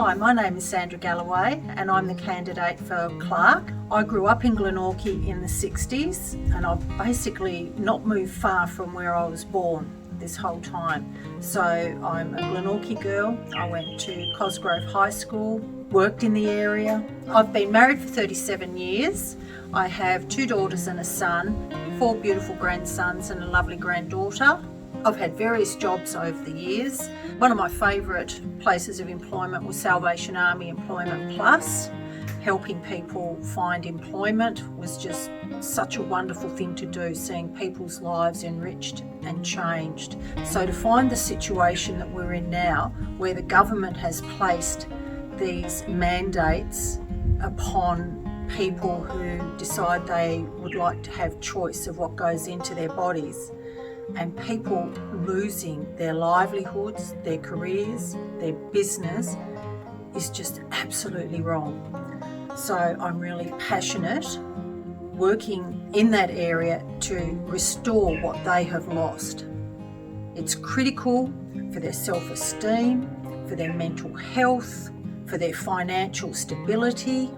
Hi, my name is Sandra Galloway and I'm the candidate for clerk. I grew up in Glenorchy in the 60s and I've basically not moved far from where I was born this whole time. So I'm a Glenorchy girl. I went to Cosgrove High School, worked in the area. I've been married for 37 years. I have 2 daughters and a son, 4 beautiful grandsons and a lovely granddaughter. I've had various jobs over the years. One of my favourite places of employment was Salvation Army Employment Plus. Helping people find employment was just such a wonderful thing to do, seeing people's lives enriched and changed. So to find the situation that we're in now, where the government has placed these mandates upon people who decide they would like to have choice of what goes into their bodies, and people losing their livelihoods, their careers, their business, is just absolutely wrong. So I'm really passionate working in that area to restore what they have lost. It's critical for their self-esteem, for their mental health, for their financial stability.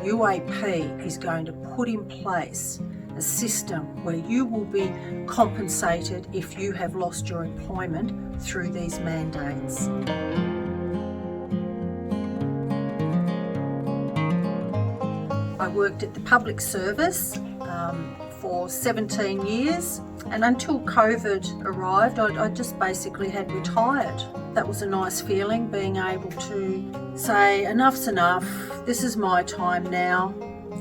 UAP is going to put in place a system where you will be compensated if you have lost your employment through these mandates. I worked at the public service for 17 years, and until COVID arrived, I just basically had retired. That was a nice feeling, being able to say enough's enough, this is my time now.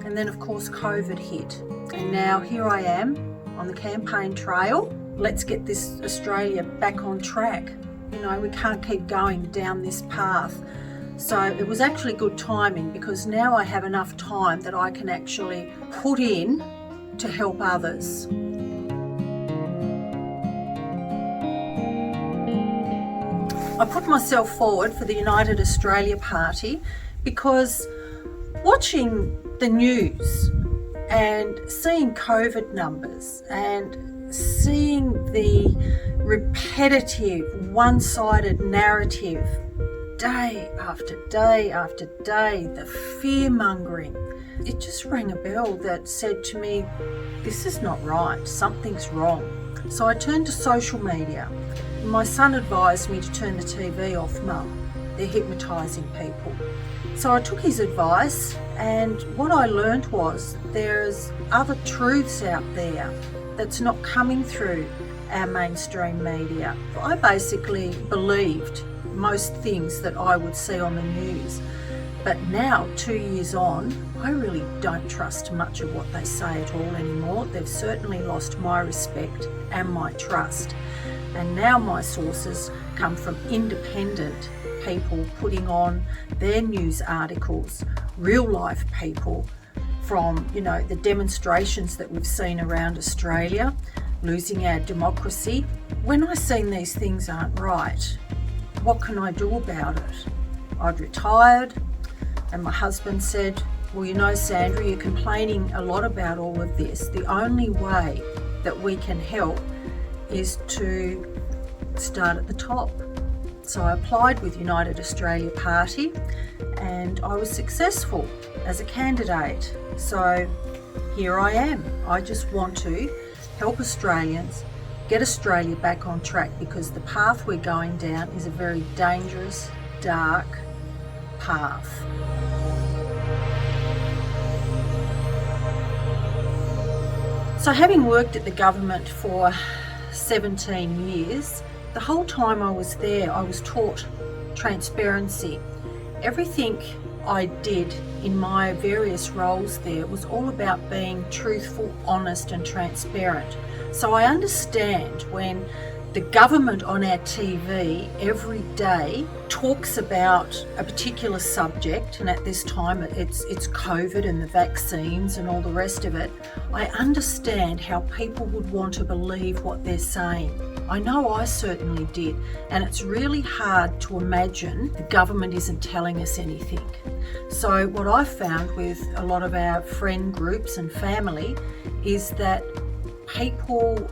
And then of course COVID hit. And now here I am on the campaign trail. Let's get this Australia back on track. You know, we can't keep going down this path. So it was actually good timing, because now I have enough time that I can actually put in to help others. I put myself forward for the United Australia Party because watching the news and seeing COVID numbers and seeing the repetitive, one-sided narrative day after day after day, the fear-mongering, it just rang a bell that said to me, this is not right, something's wrong. So I turned to social media. My son advised me to turn the TV off, Mum. They're hypnotising people. So I took his advice, and what I learned was there's other truths out there that's not coming through our mainstream media. I basically believed most things that I would see on the news. But now, 2 years on, I really don't trust much of what they say at all anymore. They've certainly lost my respect and my trust. And now my sources come from independent people putting on their news articles, real life people from, the demonstrations that we've seen around Australia, losing our democracy. When I seen these things aren't right, what can I do about it? I'd retired, and my husband said, well, Sandra, you're complaining a lot about all of this. The only way that we can help is to start at the top. So I applied with United Australia Party and I was successful as a candidate. So here I am. I just want to help Australians get Australia back on track, because the path we're going down is a very dangerous, dark path. So having worked at the government for 17 years, the whole time I was there, I was taught transparency. Everything I did in my various roles there was all about being truthful, honest and transparent. So I understand when the government on our TV every day talks about a particular subject, and at this time it's COVID and the vaccines and all the rest of it. I understand how people would want to believe what they're saying. I know I certainly did, and it's really hard to imagine the government isn't telling us anything. So what I found with a lot of our friend groups and family is that people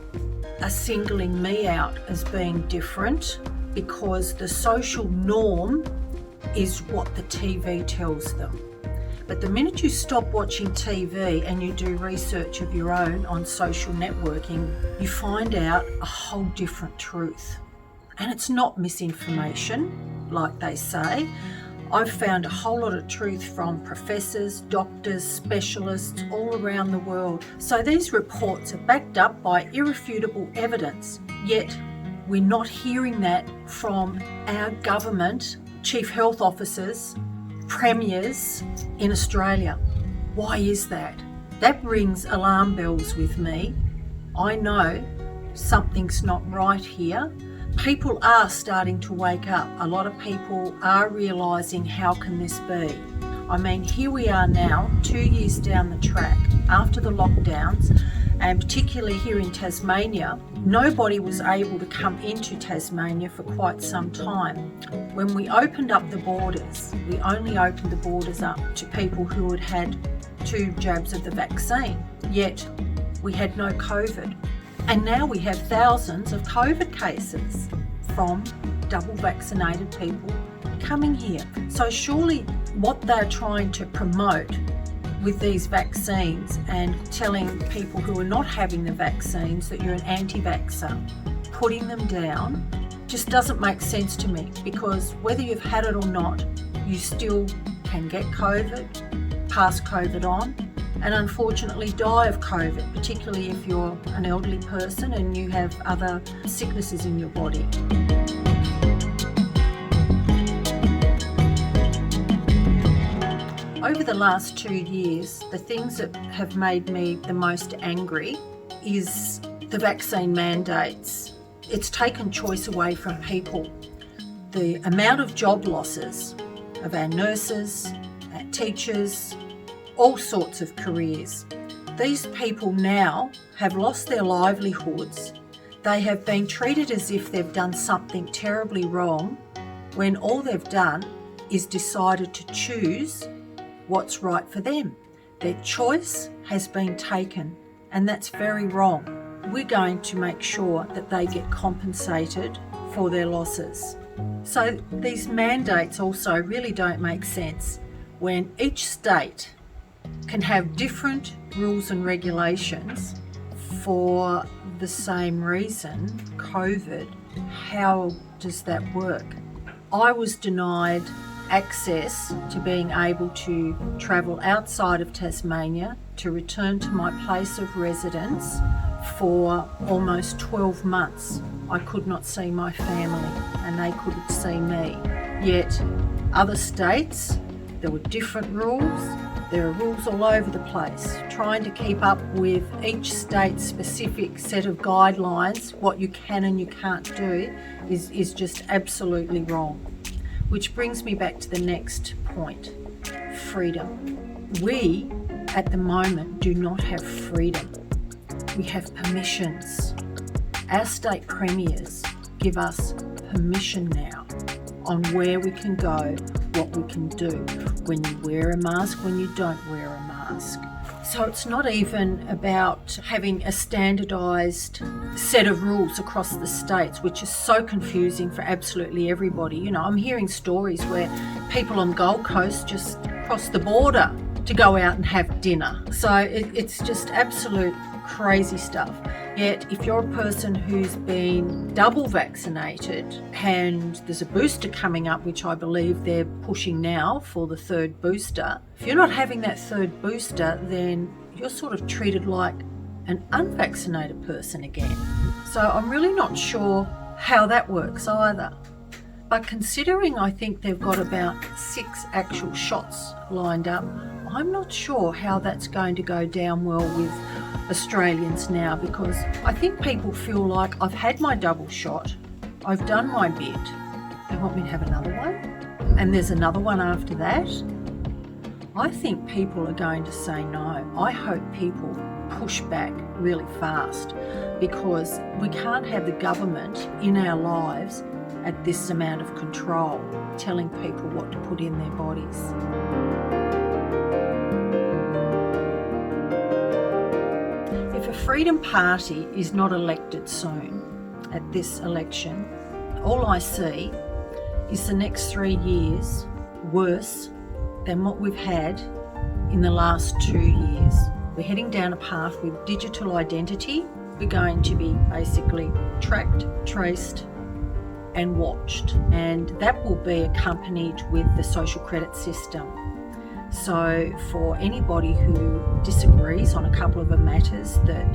are singling me out as being different because the social norm is what the TV tells them. But the minute you stop watching TV and you do research of your own on social networking, you find out a whole different truth. And it's not misinformation, like they say. I've found a whole lot of truth from professors, doctors, specialists all around the world. So these reports are backed up by irrefutable evidence, yet we're not hearing that from our government, chief health officers, premiers in Australia. Why is that? That rings alarm bells with me. I know something's not right here. People are starting to wake up. A lot of people are realising, how can this be? I mean, here we are now, 2 years down the track after the lockdowns, and particularly here in Tasmania, nobody was able to come into Tasmania for quite some time. When we opened up the borders, we only opened the borders up to people who had had 2 jabs of the vaccine, yet we had no COVID. And now we have thousands of COVID cases from double vaccinated people coming here. So surely what they're trying to promote with these vaccines and telling people who are not having the vaccines that you're an anti-vaxxer, putting them down, just doesn't make sense to me, because whether you've had it or not, you still can get COVID, pass COVID on, and unfortunately die of COVID, particularly if you're an elderly person and you have other sicknesses in your body. Over the last 2 years, the things that have made me the most angry is the vaccine mandates. It's taken choice away from people. The amount of job losses of our nurses, our teachers, all sorts of careers. These people now have lost their livelihoods. They have been treated as if they've done something terribly wrong, when all they've done is decided to choose what's right for them. Their choice has been taken, and that's very wrong. We're going to make sure that they get compensated for their losses. So these mandates also really don't make sense when each state can have different rules and regulations for the same reason, COVID. How does that work? I was denied access to being able to travel outside of Tasmania to return to my place of residence for almost 12 months. I could not see my family and they couldn't see me. Yet other states, there were different rules. There are rules all over the place. Trying to keep up with each state's specific set of guidelines, what you can and you can't do, is just absolutely wrong. Which brings me back to the next point, freedom. We, at the moment, do not have freedom. We have permissions. Our state premiers give us permission now on where we can go, what we can do, when you wear a mask, when you don't wear a mask. So it's not even about having a standardised set of rules across the states, which is so confusing for absolutely everybody. You know, I'm hearing stories where people on Gold Coast just cross the border to go out and have dinner. So it's just absolute crazy stuff. Yet if you're a person who's been double vaccinated and there's a booster coming up, which I believe they're pushing now for the 3rd booster, if you're not having that 3rd booster, then you're sort of treated like an unvaccinated person again. So I'm really not sure how that works either. But considering I think they've got about 6 actual shots lined up, I'm not sure how that's going to go down well with Australians now, because I think people feel like I've had my double shot, I've done my bit, they want me to have another one, and there's another one after that. I think people are going to say no. I hope people push back really fast, because we can't have the government in our lives at this amount of control, telling people what to put in their bodies. If a Freedom Party is not elected soon at this election, all I see is the next 3 years worse than what we've had in the last 2 years. We're heading down a path with digital identity. We're going to be basically tracked, traced and watched, and that will be accompanied with the social credit system. So for anybody who disagrees on a couple of the matters that,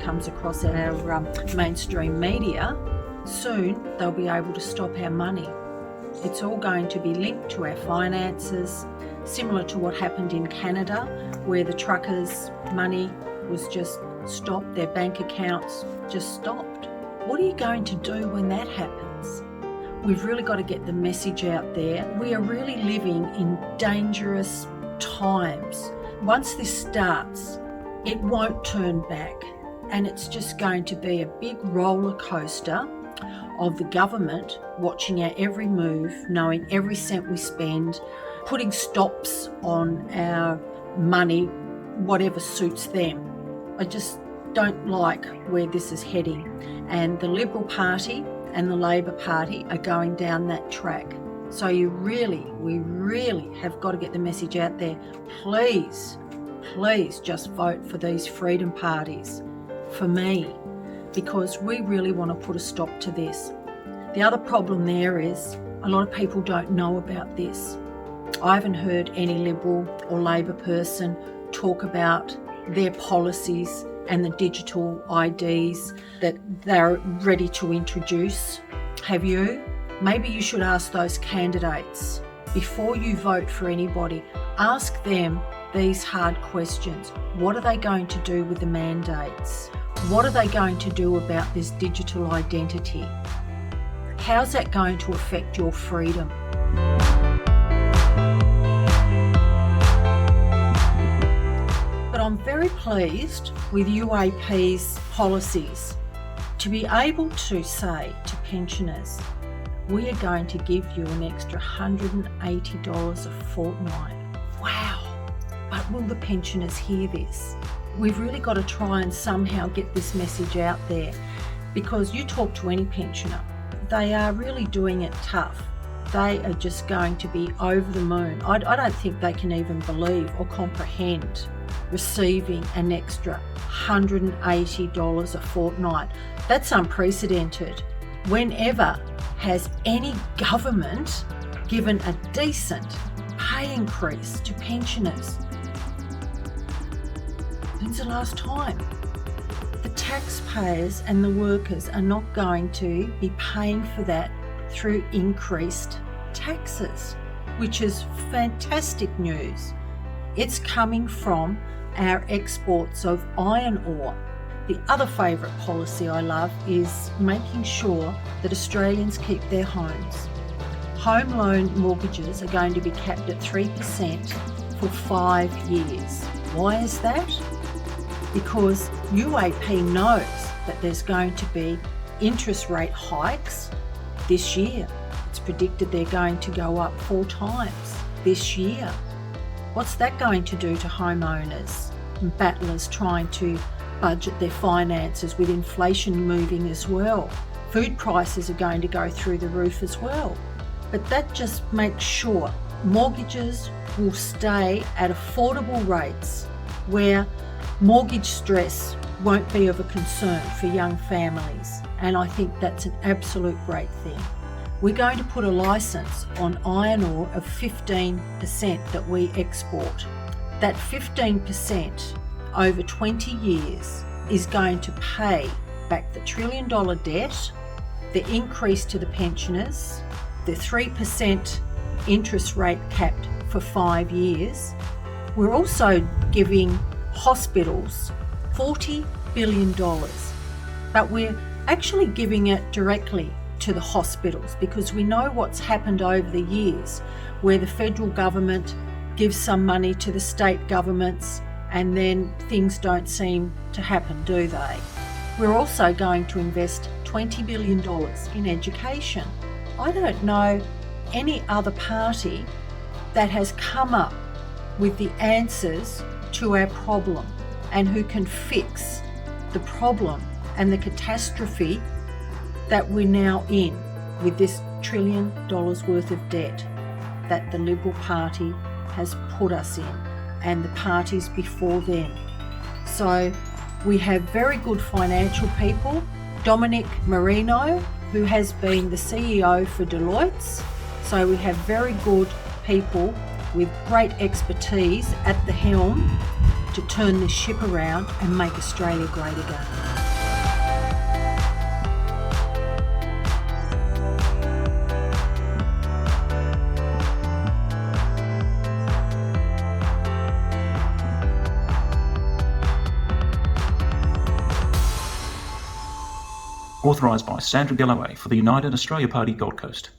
comes across our mainstream media, soon they'll be able to stop our money. It's all going to be linked to our finances, similar to what happened in Canada, where the truckers' money was just stopped, their bank accounts just stopped. What are you going to do when that happens? We've really got to get the message out there. We are really living in dangerous times. Once this starts, it won't turn back, and it's just going to be a big roller coaster of the government watching our every move, knowing every cent we spend, putting stops on our money, whatever suits them. I just don't like where this is heading, and the Liberal Party and the Labor Party are going down that track. So we really have got to get the message out there. Please just vote for these freedom parties, for me, because we really want to put a stop to this. The other problem there is a lot of people don't know about this. I haven't heard any Liberal or Labor person talk about their policies and the digital IDs that they're ready to introduce. Have you? Maybe you should ask those candidates before you vote for anybody. Ask them these hard questions. What are they going to do with the mandates? What are they going to do about this digital identity? How's that going to affect your freedom? But I'm very pleased with UAP's policies to be able to say to pensioners, we are going to give you an extra $180 a fortnight. Wow! But will the pensioners hear this? We've really got to try and somehow get this message out there, because you talk to any pensioner, they are really doing it tough. They are just going to be over the moon. I don't think they can even believe or comprehend receiving an extra $180 a fortnight. That's unprecedented. Whenever has any government given a decent pay increase to pensioners? When's the last time? The taxpayers and the workers are not going to be paying for that through increased taxes, which is fantastic news. It's coming from our exports of iron ore. The other favourite policy I love is making sure that Australians keep their homes. Home loan mortgages are going to be capped at 3% for 5 years. Why is that? Because UAP knows that there's going to be interest rate hikes this year. It's predicted they're going to go up 4 times this year. What's that going to do to homeowners and battlers trying to budget their finances with inflation moving as well? Food prices are going to go through the roof as well. But that just makes sure mortgages will stay at affordable rates where mortgage stress won't be of a concern for young families. And I think that's an absolute great thing. We're going to put a licence on iron ore of 15% that we export. That 15% over 20 years is going to pay back the $1 trillion debt, the increase to the pensioners, the 3% interest rate capped for 5 years. We're also giving hospitals $40 billion, but we're actually giving it directly to the hospitals, because we know what's happened over the years where the federal government gives some money to the state governments and then things don't seem to happen, do they? We're also going to invest $20 billion in education. I don't know any other party that has come up with the answers to our problem and who can fix the problem and the catastrophe that we're now in with this $1 trillion worth of debt. that the Liberal Party has put us in, and the parties before them. So we have very good financial people. Dominic Marino, who has been the CEO for Deloitte. So we have very good people with great expertise at the helm to turn this ship around and make Australia great again. Authorised by Sandra Galloway for the United Australia Party, Gold Coast.